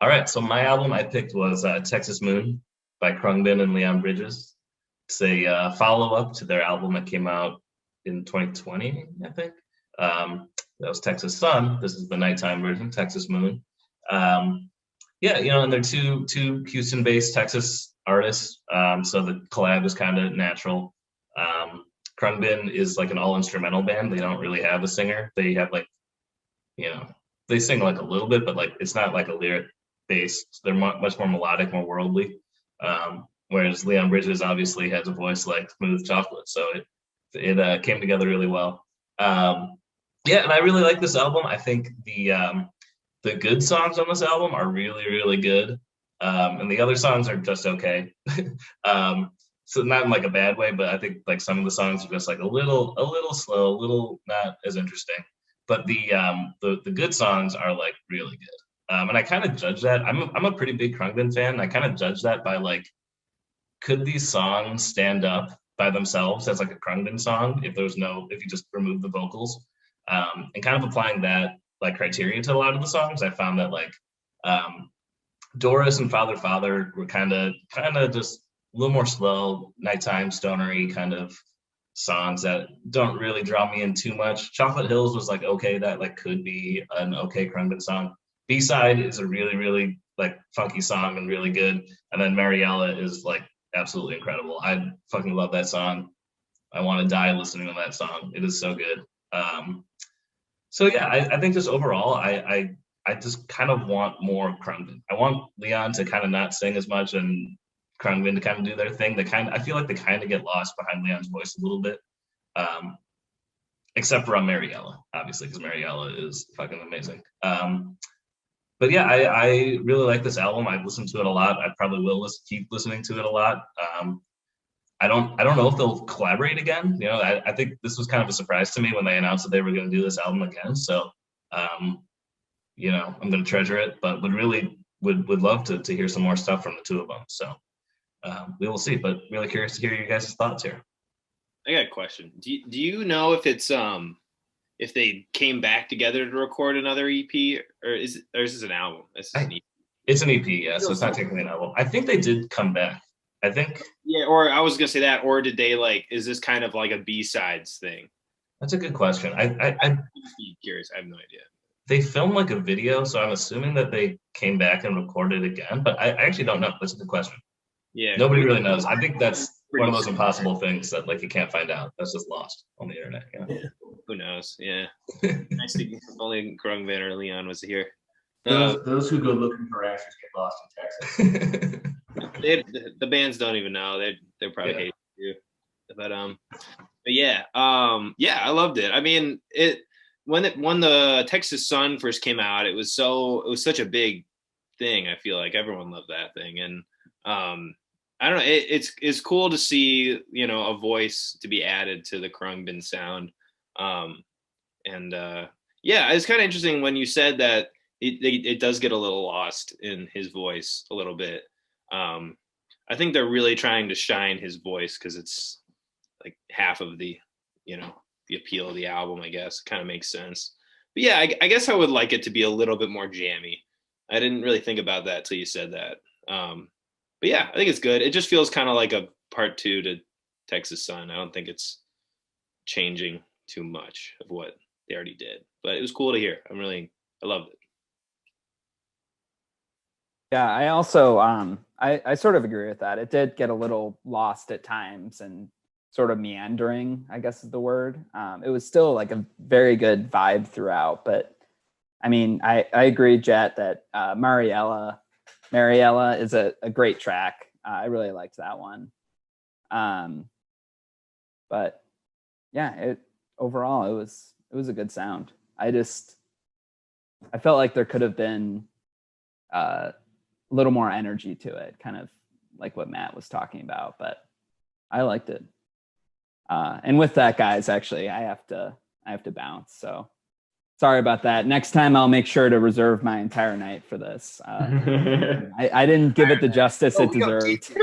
All right, so my album I picked was Texas Moon by Khruangbin and Leon Bridges. It's a follow-up to their album that came out in 2020, I think. That was Texas Sun. This is the nighttime version, Texas Moon. Um, yeah, and they're two Houston-based Texas artists, so the collab is kind of natural. Um, Khruangbin is like an all-instrumental band. They don't really have a singer. They have like, you know, they sing like a little bit, but like it's not like a lyric based. They're much more melodic, more worldly. Whereas Leon Bridges obviously has a voice like smooth chocolate, so it came together really well. Um, yeah, and I really like this album. I think the good songs on this album are really really good, and the other songs are just okay. um, so not in like a bad way, but I think like some of the songs are just like a little slow, a little not as interesting. But the good songs are like really good. And I kind of judge that. I'm a pretty big Khruangbin fan. I kind of judge that by like, could these songs stand up by themselves as like a Khruangbin song if you just remove the vocals, and kind of applying that like criteria to a lot of the songs. I found that like um, Doris and Father Father were kind of just a little more slow, nighttime stonery kind of songs that don't really draw me in too much. Chocolate Hills was like okay, that like could be an okay Khruangbin song. B side is a really really like funky song and really good, and then Mariella is like absolutely incredible. I fucking love that song. I want to die listening to that song. It is so good. So yeah, I think just overall, I just kind of want more Khruangbin. I want Leon to kind of not sing as much and Khruangbin to kind of do their thing. I feel like they kind of get lost behind Leon's voice a little bit, um, except for on Mariella, obviously, because Mariella is fucking amazing. But yeah, I really like this album. I've listened to it a lot. I probably will keep listening to it a lot. I don't know if they'll collaborate again. I think this was kind of a surprise to me when they announced that they were going to do this album again. So um, I'm going to treasure it, but would love to hear some more stuff from the two of them. So we will see. But really curious to hear you guys' thoughts here. I got a question. Do you know if it's if they came back together to record another EP, or is this an album? This is an EP. It's an EP, yeah. So it's not technically an album. I think they did come back. I think. Yeah, or I was gonna say that, or did they like? Is this kind of like a B-sides thing? That's a good question. I'm curious. I have no idea. They filmed like a video, so I'm assuming that they came back and recorded again. But I actually don't know. That's a good question. Yeah, nobody really knows. I think that's one of those impossible things that like you can't find out. That's just lost on the internet. Yeah. Who knows? Yeah. Nice to if only Khruangbin or Leon was here. Those who go looking for answers get lost in Texas. The bands don't even know. They're probably hate you. But yeah, I loved it. I mean, when the Texas Sun first came out, it was such a big thing. I feel like everyone loved that thing, and I don't know. It's cool to see a voice to be added to the Khruangbin sound, and yeah, it's kind of interesting when you said that it does get a little lost in his voice a little bit. I think they're really trying to shine his voice because it's like half of the the appeal of the album. I guess kind of makes sense. But yeah, I guess I would like it to be a little bit more jammy. I didn't really think about that till you said that. But yeah, I think it's good. It just feels kind of like a part 2 to Texas Sun. I don't think it's changing too much of what they already did, but it was cool to hear. I loved it. Yeah, I also I sort of agree with that. It did get a little lost at times and sort of meandering, I guess is the word. It was still like a very good vibe throughout, but I mean, I agree, Jet, that Mariella is a great track. I really liked that one. But yeah, overall it was a good sound. I felt like there could have been a little more energy to it, kind of like what Matt was talking about, but I liked it. And with that, guys, actually, I have to bounce. So sorry about that. Next time I'll make sure to reserve my entire night for this. I didn't give it the justice it deserved.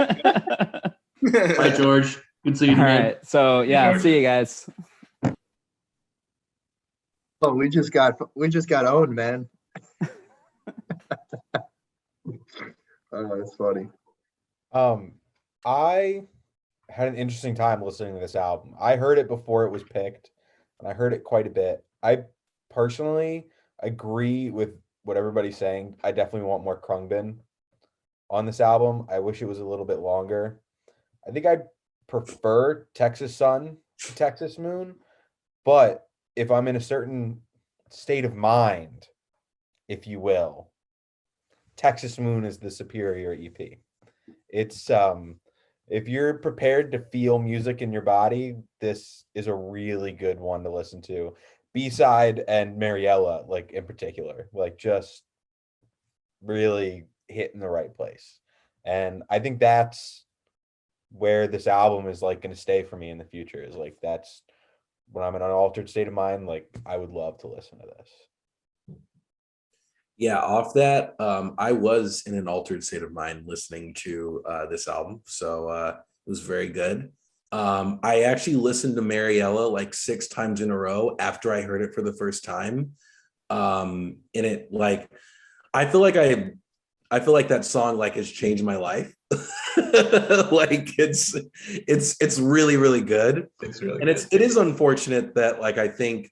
Bye, George. Good seeing you. All right. So yeah, see you guys. Oh, we just got owned, man. Oh, that's funny. I had an interesting time listening to this album. I heard it before it was picked, and I heard it quite a bit. I personally agree with what everybody's saying. I definitely want more Khruangbin on this album. I wish it was a little bit longer. I think I prefer Texas Sun to Texas Moon, but if I'm in a certain state of mind, if you will, Texas Moon is the superior EP. It's if you're prepared to feel music in your body, this is a really good one to listen to. B-side and Mariella, like in particular, like just really hitting the right place. And I think that's where this album is like going to stay for me in the future, is like that's when I'm in an altered state of mind, like I would love to listen to this. Yeah, off that, I was in an altered state of mind listening to this album, so it was very good. I actually listened to Mariella like 6 times in a row after I heard it for the first time, and it like I feel like I feel like that song like has changed my life. Like it's really really good, It's really and good. it is unfortunate that like I think.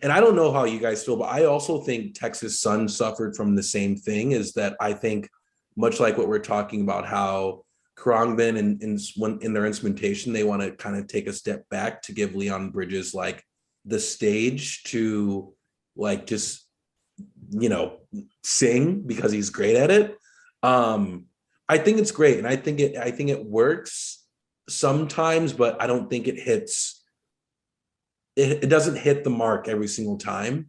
And I don't know how you guys feel, but I also think Texas Sun suffered from the same thing, is that I think much like what we're talking about, how Khruangbin in their instrumentation, they want to kind of take a step back to give Leon Bridges like the stage to like just, you know, sing because he's great at it. I think it's great. And I think it works sometimes, but I don't think it hits. It doesn't hit the mark every single time,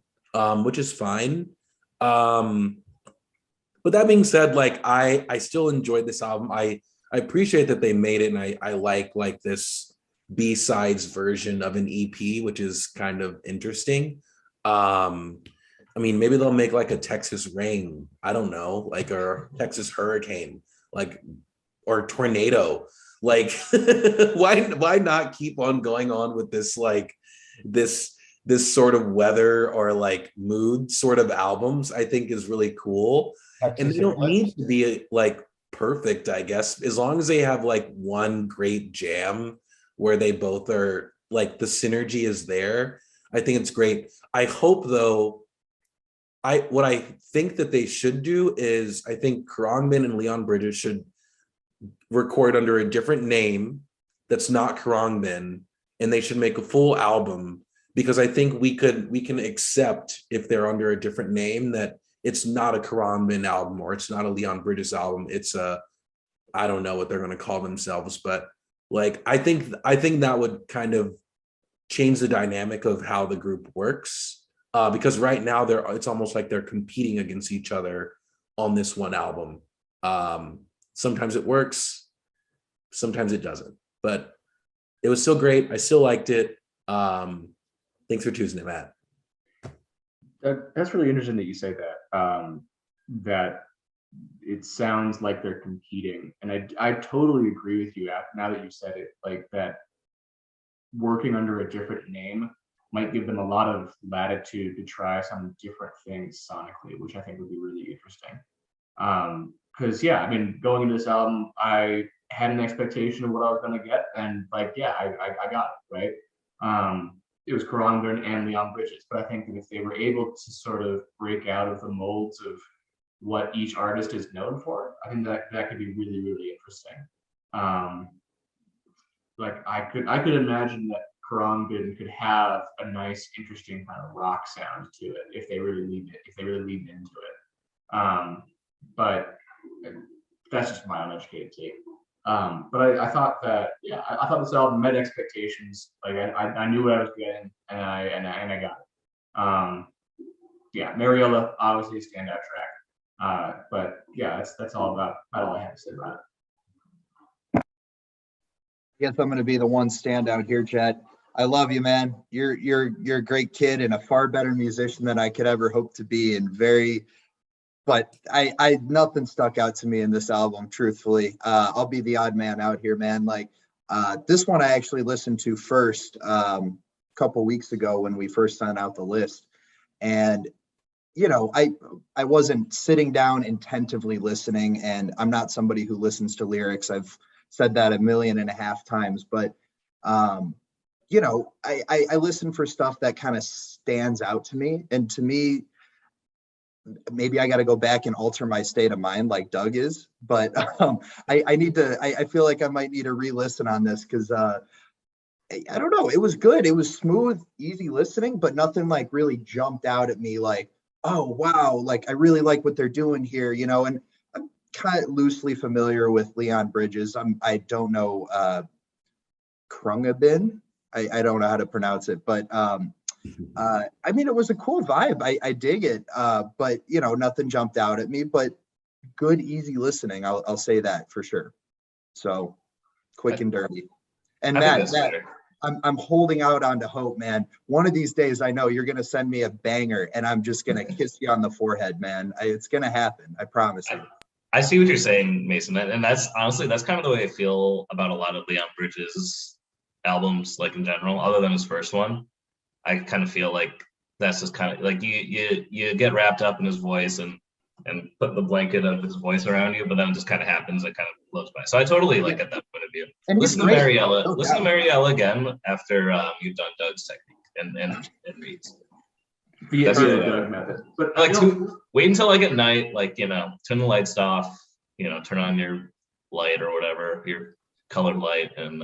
which is fine. But that being said, like I still enjoyed this album. I appreciate that they made it, and I like this B-sides version of an EP, which is kind of interesting. I mean, maybe they'll make like a Texas Rain, I don't know, like a Texas Hurricane, like or Tornado. Like why not keep on going on with this like this sort of weather or like mood sort of albums? I think is really cool. Texas And they don't Inlet. need to be like perfect, I guess, as long as they have like one great jam where they both are like the synergy is there. I think it's great. I hope though, what I think that they should do is I think Khruangbin and Leon Bridges should record under a different name that's not Khruangbin, and they should make a full album, because I think we can accept if they're under a different name that it's not a Khruangbin album or it's not a Leon Bridges album. It's a, I don't know what they're going to call themselves, but like I think that would kind of change the dynamic of how the group works, because right now it's almost like they're competing against each other on this one album. Sometimes it works, sometimes it doesn't, but it was still great. I still liked it. Thanks for choosing it, Matt. That's really interesting that you say that. That it sounds like they're competing, and I totally agree with you. Now that you said it, like that, working under a different name might give them a lot of latitude to try some different things sonically, which I think would be really interesting. Because yeah, I mean, going into this album, I had an expectation of what I was going to get, and like, yeah, I got it right. It was Khruangbin and Leon Bridges, but I think that if they were able to sort of break out of the molds of what each artist is known for, I think that could be really really interesting. Like I could imagine that Khruangbin could have a nice, interesting kind of rock sound to it if they really leaned into it. But that's just my uneducated take. But I thought that, yeah, I thought this album met expectations. Like I knew what I was getting, and I got it. Yeah, Mariella obviously a standout track. But yeah, that's all all I have to say about it. I guess I'm going to be the one standout here, Chet. I love you, man. You're a great kid and a far better musician than I could ever hope to be, and but I nothing stuck out to me in this album, truthfully. I'll be the odd man out here, man. Like this one I actually listened to first a couple weeks ago when we first sent out the list, and you know, I wasn't sitting down intentively listening, and I'm not somebody who listens to lyrics. I've said that 1.5 million times, but you know, I listen for stuff that kind of stands out to me. And to me, maybe I got to go back and alter my state of mind like Doug is, but I need to, I feel like I might need to re-listen on this because I don't know. It was good. It was smooth, easy listening, but nothing like really jumped out at me like, oh, wow, like I really like what they're doing here, you know, and I'm kind of loosely familiar with Leon Bridges. I don't know Khruangbin. I don't know how to pronounce it, but I mean, it was a cool vibe. I dig it, but you know, nothing jumped out at me. But good, easy listening. I'll say that for sure. So quick and dirty. And Matt, I'm holding out on to hope, man. One of these days, I know you're gonna send me a banger, and I'm just gonna kiss you on the forehead, man. It's gonna happen. I promise you. I see what you're saying, Mason, and that's honestly that's kind of the way I feel about a lot of Leon Bridges' albums, like in general, other than his first one. I kind of feel like that's just kind of like you get wrapped up in his voice and put the blanket of his voice around you, but then it just kind of happens. It kind of blows by. So I totally like at that point of view. And listen to Mariella. Listen to Mariella again after you've done Doug's technique and Reed's. That's the Doug method. But like wait until like at night, like you know, turn the lights off, you know, turn on your light or whatever, your colored light, and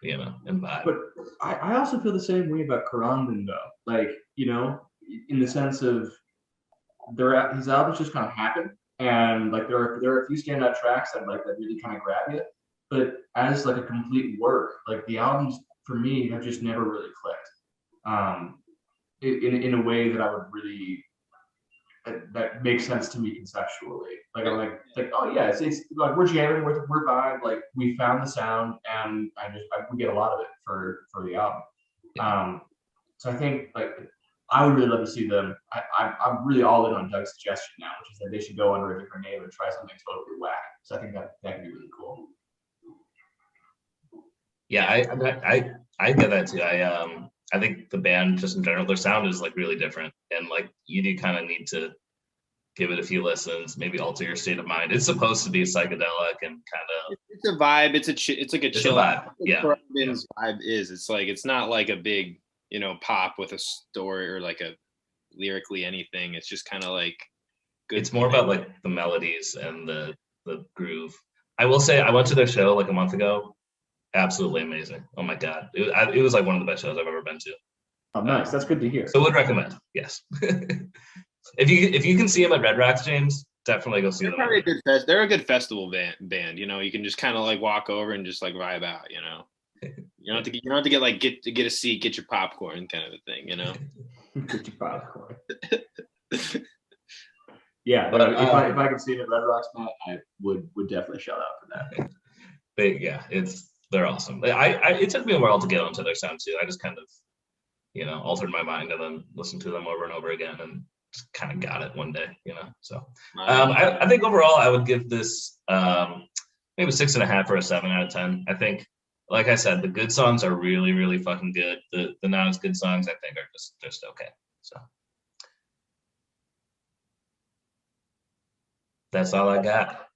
you know, and vibe. But I also feel the same way about Khruangbin though. Like, you know, in the sense of his albums just kind of happen, and like there are a few standout tracks that really kind of grab you. But as like a complete work, like the albums for me have just never really clicked. In a way that I would really that makes sense to me conceptually. Like I'm like oh yeah, it's like we're jamming, we're vibe, like we found the sound, and we get a lot of it for the album. So I think like I would really love to see them. I'm really all in on Doug's suggestion now, which is that they should go under a different name and try something totally whack. So I think that could be really cool. Yeah, I get that too. I think the band just in general, their sound is like really different, and like you do kind of need to give it a few listens, maybe alter your state of mind. It's supposed to be psychedelic and kind of. It's a vibe. It's like a chill vibe. Yeah. Khruangbin's vibe is. It's like it's not like a big pop with a story or like a lyrically anything. It's just kind of like good. It's more about like the melodies and the groove. I will say I went to their show like a month ago. Absolutely amazing. Oh my God. It was like one of the best shows I've ever been to. Oh, nice. That's good to hear. So would recommend. Yes. If you can see them at Red Rocks, James, definitely go see them. They're a good festival band. You know, you can just kind of like walk over and just like vibe out, you know. You don't have to get a seat, get your popcorn kind of a thing, you know. Get your popcorn. Yeah, but if I could see it at Red Rocks, Matt, I would definitely shout out for that. They're awesome. It took me a while to get onto their sound too. I just kind of, altered my mind and then listened to them over and over again and just kind of got it one day, So I think overall I would give this maybe 6.5 or a 7 out of 10. I think, like I said, the good songs are really, really fucking good. The not as good songs I think are just okay. So that's all I got.